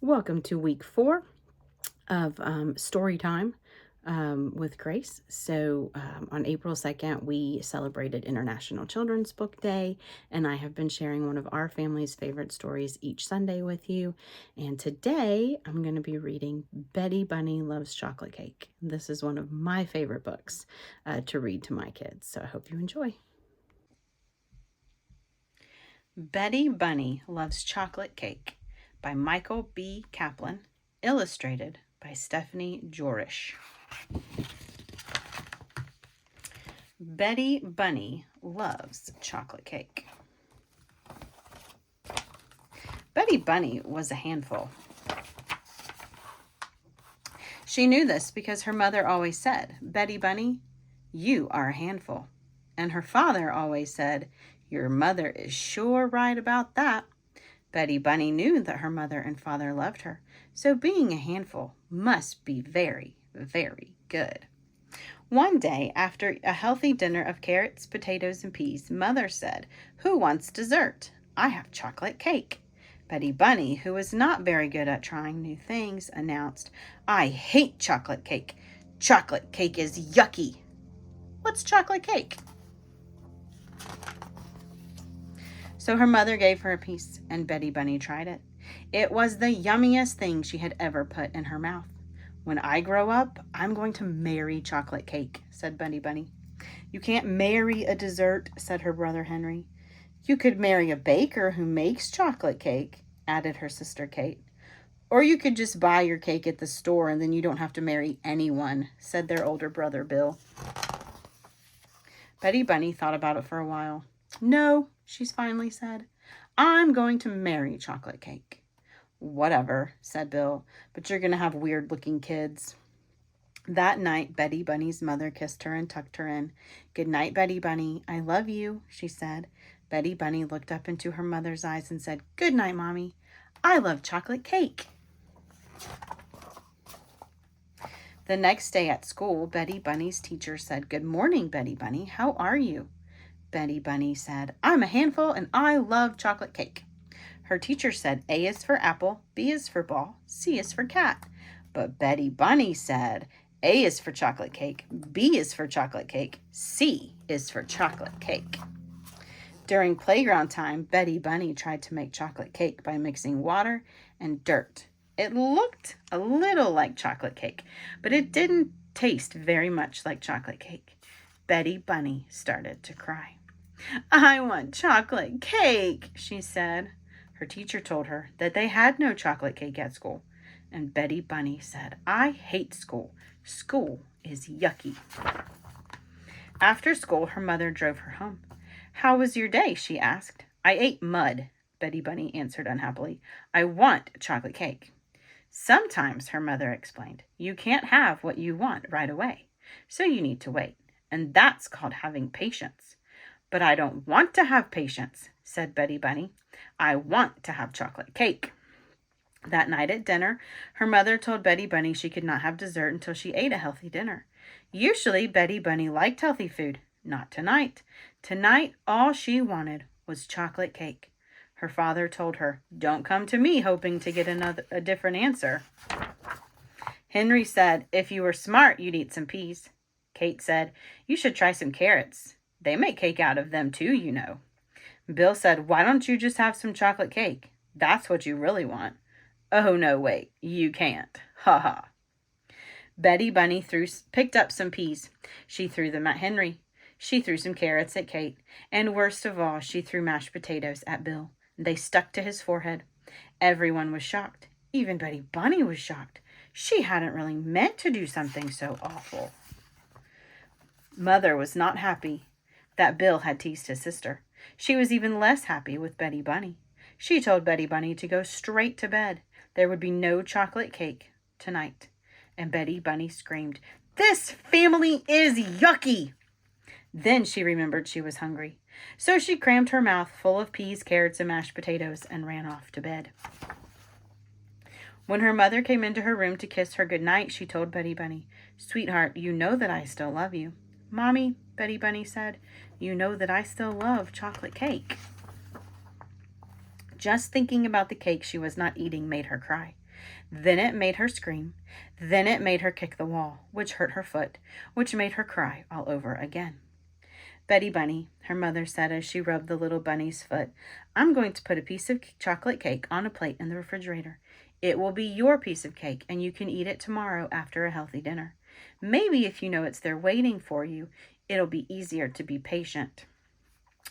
Welcome to week 4 of Storytime with Grace. On April 2nd, we celebrated International Children's Book Day, and I have been sharing one of our family's favorite stories each Sunday with you. And today, I'm going to be reading Betty Bunny Loves Chocolate Cake. This is one of my favorite books to read to my kids, so I hope you enjoy. Betty Bunny Loves Chocolate Cake by Michael B. Kaplan, illustrated by Stephanie Jorish. Betty Bunny loves chocolate cake. Betty Bunny was a handful. She knew this because her mother always said, "Betty Bunny, you are a handful." And her father always said, "Your mother is sure right about that." Betty Bunny knew that her mother and father loved her, so being a handful must be very, very good. One day, after a healthy dinner of carrots, potatoes, and peas, Mother said, "Who wants dessert? I have chocolate cake." Betty Bunny, who was not very good at trying new things, announced, "I hate chocolate cake. Chocolate cake is yucky." "What's chocolate cake?" So her mother gave her a piece, and Betty Bunny tried it. It was the yummiest thing she had ever put in her mouth. "When I grow up, I'm going to marry chocolate cake," said Betty Bunny. "You can't marry a dessert," said her brother Henry. "You could marry a baker who makes chocolate cake," added her sister Kate. "Or you could just buy your cake at the store and then you don't have to marry anyone," said their older brother Bill. Betty Bunny thought about it for a while. "No," she finally said, "I'm going to marry chocolate cake." "Whatever," said Bill, "but you're going to have weird-looking kids." That night, Betty Bunny's mother kissed her and tucked her in. "Good night, Betty Bunny. I love you," she said. Betty Bunny looked up into her mother's eyes and said, "Good night, Mommy. I love chocolate cake." The next day at school, Betty Bunny's teacher said, "Good morning, Betty Bunny. How are you?" Betty Bunny said, "I'm a handful and I love chocolate cake." Her teacher said, "A is for apple, B is for ball, C is for cat." But Betty Bunny said, "A is for chocolate cake, B is for chocolate cake, C is for chocolate cake." During playground time, Betty Bunny tried to make chocolate cake by mixing water and dirt. It looked a little like chocolate cake, but it didn't taste very much like chocolate cake. Betty Bunny started to cry. "I want chocolate cake," she said. Her teacher told her that they had no chocolate cake at school. And Betty Bunny said, "I hate school. School is yucky." After school, her mother drove her home. "How was your day?" she asked. "I ate mud," Betty Bunny answered unhappily. "I want chocolate cake." "Sometimes," her mother explained, "you can't have what you want right away. So you need to wait. And that's called having patience." "But I don't want to have patience," said Betty Bunny. "I want to have chocolate cake." That night at dinner, her mother told Betty Bunny she could not have dessert until she ate a healthy dinner. Usually, Betty Bunny liked healthy food. Not tonight. Tonight, all she wanted was chocolate cake. Her father told her, "Don't come to me hoping to get a different answer." Henry said, "If you were smart, you'd eat some peas." Kate said, "You should try some carrots. They make cake out of them too, you know." Bill said, "Why don't you just have some chocolate cake? That's what you really want." "Oh, no, wait, you can't. Ha ha." Betty Bunny picked up some peas. She threw them at Henry. She threw some carrots at Kate. And worst of all, she threw mashed potatoes at Bill. They stuck to his forehead. Everyone was shocked. Even Betty Bunny was shocked. She hadn't really meant to do something so awful. Mother was not happy that Bill had teased his sister. She was even less happy with Betty Bunny. She told Betty Bunny to go straight to bed. There would be no chocolate cake tonight. And Betty Bunny screamed, "This family is yucky!" Then she remembered she was hungry. So she crammed her mouth full of peas, carrots, and mashed potatoes and ran off to bed. When her mother came into her room to kiss her goodnight, she told Betty Bunny, "Sweetheart, you know that I still love you." "Mommy," Betty Bunny said, "you know that I still love chocolate cake." Just thinking about the cake she was not eating made her cry. Then it made her scream. Then it made her kick the wall, which hurt her foot, which made her cry all over again. Betty Bunny, her mother said as she rubbed the little bunny's foot, I'm going to put a piece of chocolate cake on a plate in the refrigerator. It will be your piece of cake, and you can eat it tomorrow after a healthy dinner. Maybe if you know it's there waiting for you, it'll be easier to be patient.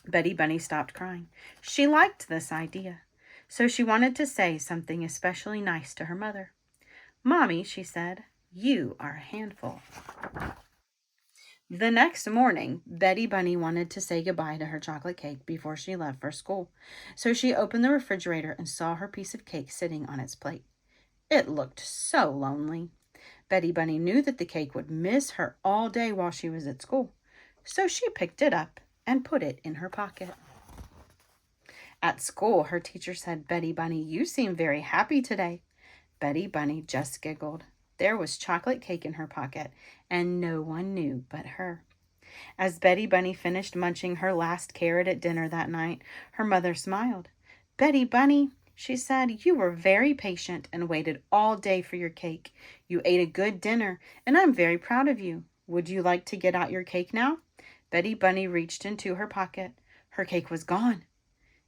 Betty Bunny stopped crying. She liked this idea, so she wanted to say something especially nice to her mother. Mommy, she said, you are a handful. The next morning, Betty Bunny wanted to say goodbye to her chocolate cake before she left for school, so she opened the refrigerator and saw her piece of cake sitting on its plate. It looked so lonely. Betty Bunny knew that the cake would miss her all day while she was at school, so she picked it up and put it in her pocket. At school, her teacher said, Betty Bunny, you seem very happy today. Betty Bunny just giggled. There was chocolate cake in her pocket, and no one knew but her. As Betty Bunny finished munching her last carrot at dinner that night, her mother smiled. Betty Bunny, she said, you were very patient and waited all day for your cake. You ate a good dinner, and I'm very proud of you. Would you like to get out your cake now? Betty Bunny reached into her pocket. Her cake was gone.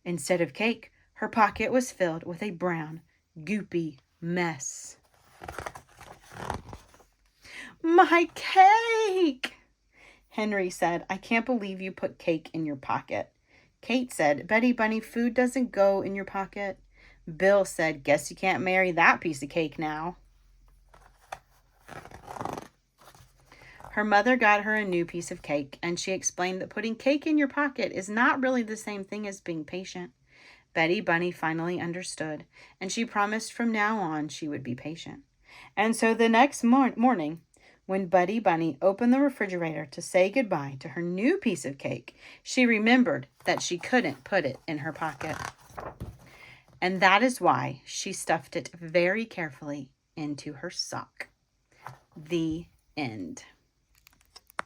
Instead of cake, her pocket was filled with a brown, goopy mess. My cake! Henry said, I can't believe you put cake in your pocket. Kate said, Betty Bunny, food doesn't go in your pocket. Bill said, guess you can't marry that piece of cake now. Her mother got her a new piece of cake, and she explained that putting cake in your pocket is not really the same thing as being patient. Betty Bunny finally understood, and she promised from now on she would be patient. And so the next morning, when Betty Bunny opened the refrigerator to say goodbye to her new piece of cake, she remembered that she couldn't put it in her pocket. And that is why she stuffed it very carefully into her sock. The end.